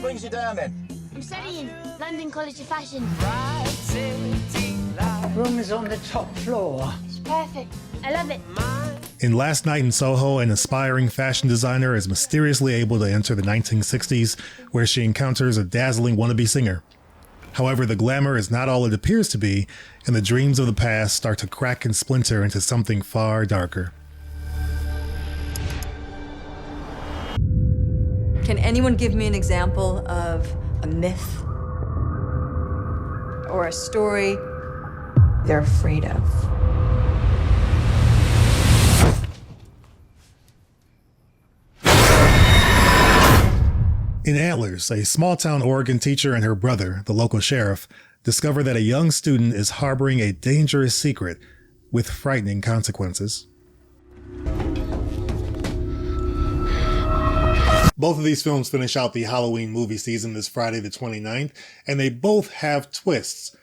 What brings you down then? I'm studying London College of Fashion. Room is on the top floor. It's perfect. I love it. In Last Night in Soho, an aspiring fashion designer is mysteriously able to enter the 1960s, where she encounters a dazzling wannabe singer. However, the glamour is not all it appears to be, and the dreams of the past start to crack and splinter into something far darker. Can anyone give me an example of a myth or a story they're afraid of? In Antlers, a small-town Oregon teacher and her brother, the local sheriff, discover that a young student is harboring a dangerous secret with frightening consequences. Both of these films finish out the Halloween movie season this Friday the 29th, and they both have twists.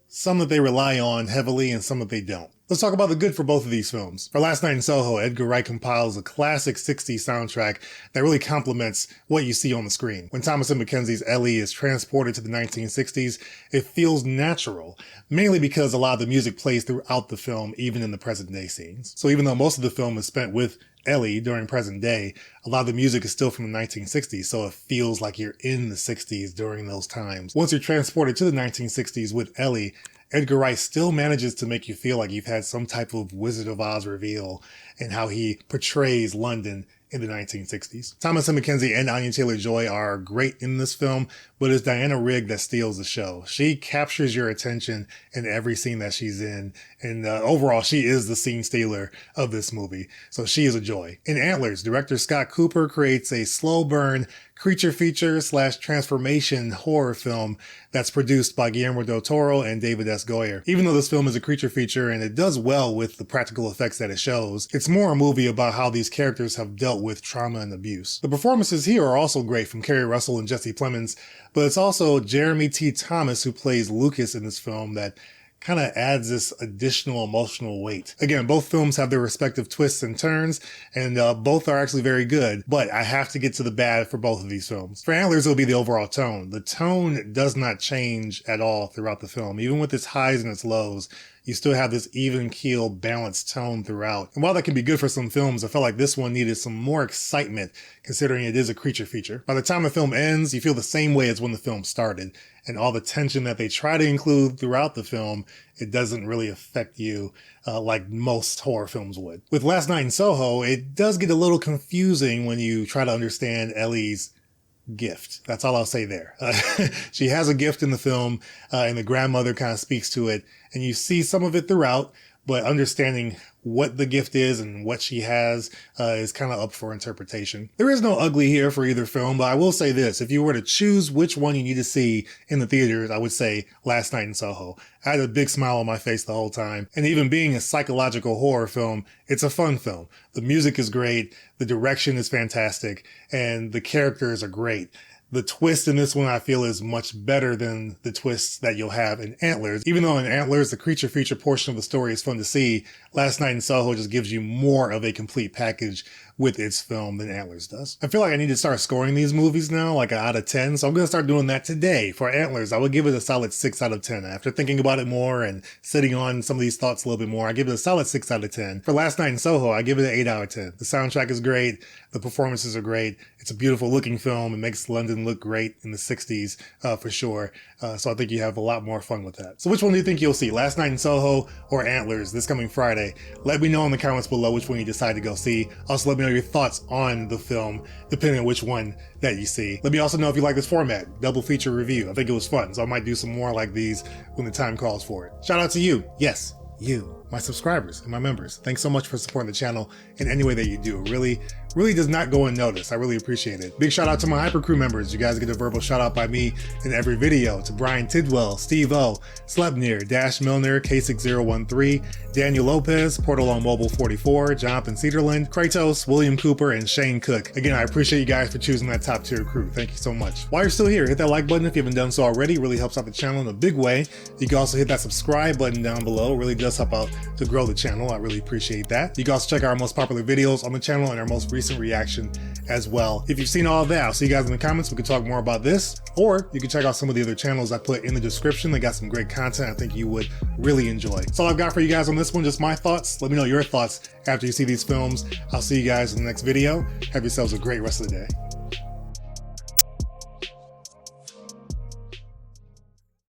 Some that they rely on heavily and some that they don't. Let's talk about the good for both of these films. For Last Night in Soho, Edgar Wright compiles a classic 60s soundtrack that really complements what you see on the screen. When Thomasin McKenzie's Ellie is transported to the 1960s, it feels natural, mainly because a lot of the music plays throughout the film, even in the present day scenes. So even though most of the film is spent with Ellie during present day, a lot of the music is still from the 1960s, so it feels like you're in the 60s during those times. Once you're transported to the 1960s with Ellie, Edgar Wright still manages to make you feel like you've had some type of Wizard of Oz reveal in how he portrays London in the 1960s. Thomasin McKenzie and Anya Taylor-Joy are great in this film, but it's Diana Rigg that steals the show. She captures your attention in every scene that she's in, and overall, she is the scene stealer of this movie, so she is a joy. In Antlers, director Scott Cooper creates a slow burn creature feature / transformation horror film that's produced by Guillermo del Toro and David S. Goyer. Even though this film is a creature feature and it does well with the practical effects that it shows, it's more a movie about how these characters have dealt with trauma and abuse. The performances here are also great from Keri Russell and Jesse Plemons, but it's also Jeremy T. Thomas who plays Lucas in this film that kind of adds this additional emotional weight. Again, both films have their respective twists and turns, and both are actually very good, but I have to get to the bad for both of these films. For Antlers, it'll be the overall tone. The tone does not change at all throughout the film. Even with its highs and its lows, you still have this even keel, balanced tone throughout. And while that can be good for some films, I felt like this one needed some more excitement considering it is a creature feature. By the time the film ends, you feel the same way as when the film started. And all the tension that they try to include throughout the film, it doesn't really affect you like most horror films would. With Last Night in Soho, it does get a little confusing when you try to understand Ellie's gift. That's all I'll say there. She has a gift in the film, and the grandmother kind of speaks to it, and you see some of it throughout, but understanding what the gift is and what she has is kind of up for interpretation. There is no ugly here for either film, but I will say this. If you were to choose which one you need to see in the theaters, I would say Last Night in Soho. I had a big smile on my face the whole time. And even being a psychological horror film, it's a fun film. The music is great, the direction is fantastic, and the characters are great. The twist in this one, I feel, is much better than the twists that you'll have in Antlers. Even though in Antlers, the creature feature portion of the story is fun to see, Last Night in Soho just gives you more of a complete package with its film than Antlers does. I feel like I need to start scoring these movies now, like out of 10, so I'm going to start doing that today. For Antlers, I would give it a solid 6 out of 10. After thinking about it more and sitting on some of these thoughts a little bit more, I give it a solid 6 out of 10. For Last Night in Soho, I give it an 8 out of 10. The soundtrack is great. The performances are great. It's a beautiful looking film. It makes London look great in the 60s for sure. So I think you have a lot more fun with that. So which one do you think you'll see? Last Night in Soho or Antlers this coming Friday? Let me know in the comments below which one you decide to go see. Also, let me know your thoughts on the film, depending on which one that you see. Let me also know if you like this format, double feature review. I think it was fun, so I might do some more like these when the time calls for it. Shout out to you. Yes, you, my subscribers and my members. Thanks so much for supporting the channel in any way that you do. It really does not go unnoticed. I really appreciate it. Big shout out to my Hyper Crew members. You guys get a verbal shout out by me in every video. To Brian Tidwell, Steve O, Slebnir, Dash Milner, K6013, Daniel Lopez, Portal on Mobile 44, Jonathan Cedarland, Kratos, William Cooper, and Shane Cook. Again, I appreciate you guys for choosing that top tier crew. Thank you so much. While you're still here, hit that like button if you haven't done so already. It really helps out the channel in a big way. You can also hit that subscribe button down below. It really does help out to grow the channel. I really appreciate that. You can also check out our most popular videos on the channel and our most recent reaction as well. If you've seen all of that, I'll see you guys in the comments. We can talk more about this, or you can check out some of the other channels I put in the description. They got some great content I think you would really enjoy. That's all I've got for you guys on this one, just my thoughts. Let me know your thoughts after you see these films. I'll see you guys in the next video. Have yourselves a great rest of the day.